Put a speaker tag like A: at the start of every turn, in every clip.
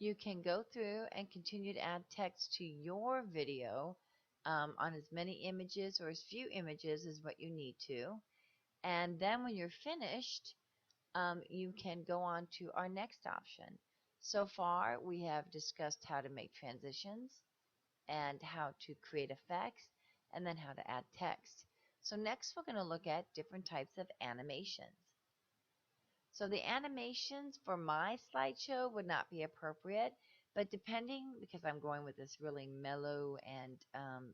A: You can go through and continue to add text to your video on as many images or as few images as what you need to. And then when you're finished, you can go on to our next option. So far, we have discussed how to make transitions and how to create effects and then how to add text. So next, we're going to look at different types of animations. So the animations for my slideshow would not be appropriate, but depending, because I'm going with this really mellow and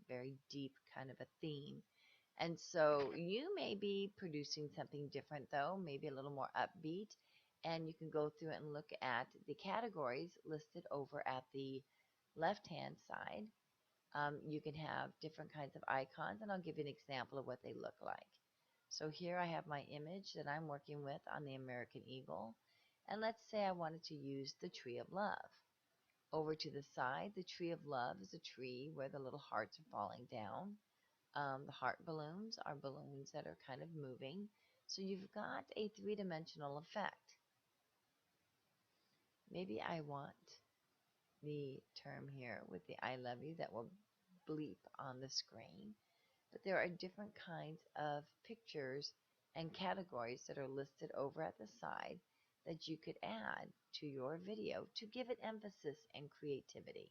A: very deep kind of a theme, and so you may be producing something different though, maybe a little more upbeat, and you can go through and look at the categories listed over at the left-hand side. You can have different kinds of icons, and I'll give you an example of what they look like. So here I have my image that I'm working with on the American Eagle, and let's say I wanted to use the Tree of Love. Over to the side, the Tree of Love is a tree where the little hearts are falling down. The heart balloons are balloons that are kind of moving. So you've got a three-dimensional effect. Maybe I want the term here with the I love you that will bleep on the screen. But there are different kinds of pictures and categories that are listed over at the side that you could add to your video to give it emphasis and creativity.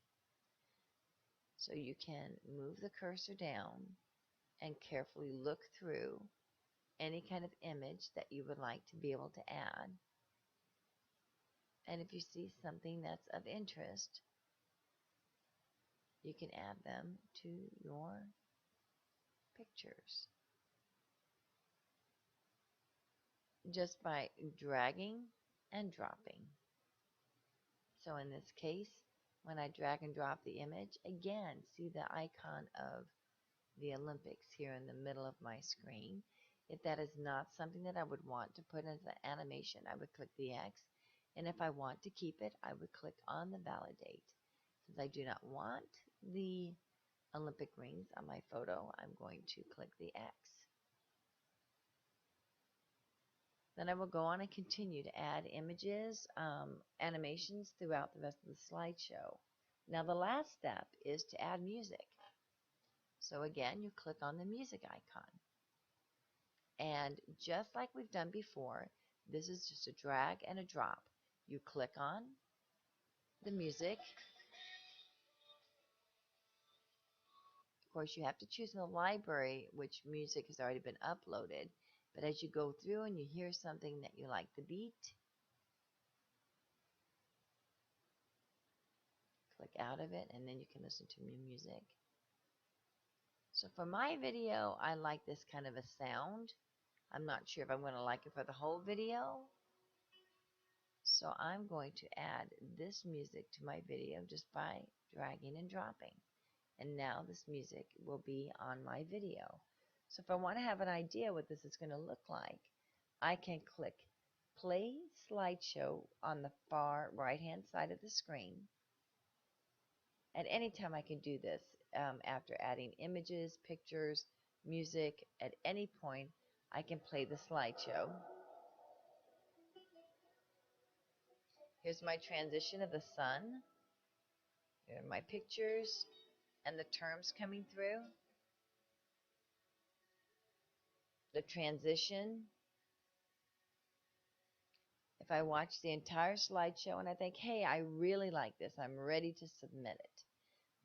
A: So you can move the cursor down and carefully look through any kind of image that you would like to be able to add. And if you see something that's of interest, you can add them to your pictures just by dragging and dropping. So in this case, when I drag and drop the image, again, see the icon of the Olympics here in the middle of my screen. If that is not something that I would want to put as an animation, I would click the X. And if I want to keep it, I would click on the validate. Since I do not want the Olympic rings on my photo, I'm going to click the X. Then I will go on and continue to add images, animations throughout the rest of the slideshow. Now the last step is to add music. So again, you click on the music icon. And just like we've done before, this is just a drag and a drop. You click on the music. Of course, you have to choose in the library which music has already been uploaded. But as you go through and you hear something that you like the beat, click out of it and then you can listen to new music. So for my video, I like this kind of a sound. I'm not sure if I'm going to like it for the whole video. So I'm going to add this music to my video just by dragging and dropping. And now this music will be on my video. So if I want to have an idea what this is going to look like, I can click Play Slideshow on the far right-hand side of the screen. At any time I can do this after adding images, pictures, music. At any point, I can play the slideshow. Here's my transition of the sun. Here are my pictures and the terms coming through. The transition. If I watch the entire slideshow and I think, hey, I really like this, I'm ready to submit it.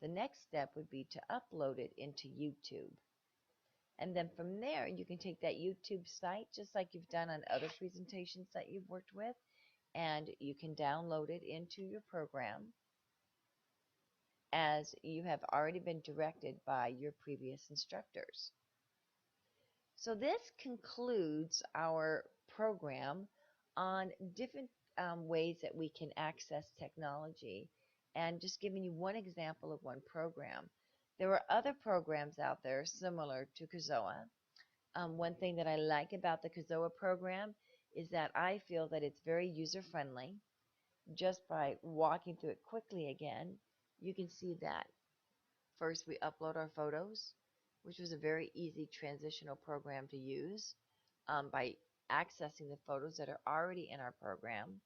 A: The next step would be to upload it into YouTube. And then from there, you can take that YouTube site, just like you've done on other presentations that you've worked with, and you can download it into your program as you have already been directed by your previous instructors. So this concludes our program on different ways that we can access technology, and just giving you one example of one program. There are other programs out there similar to Kazoa. One thing that I like about the Kazoa program is that I feel that it's very user-friendly. Just by walking through it quickly again, you can see that first we upload our photos, which was a very easy transitional program to use by accessing the photos that are already in our program.